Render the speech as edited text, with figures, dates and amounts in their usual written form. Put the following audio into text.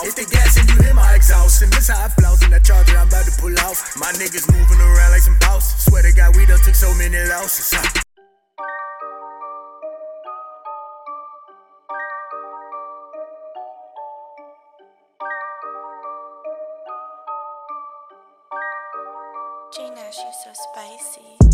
It's the gas and you hear my exhaust, and this how I flout in that charger I'm about to pull off. My niggas moving around like some boss. Swear to God, we done took so many losses. J Nash, you so spicy.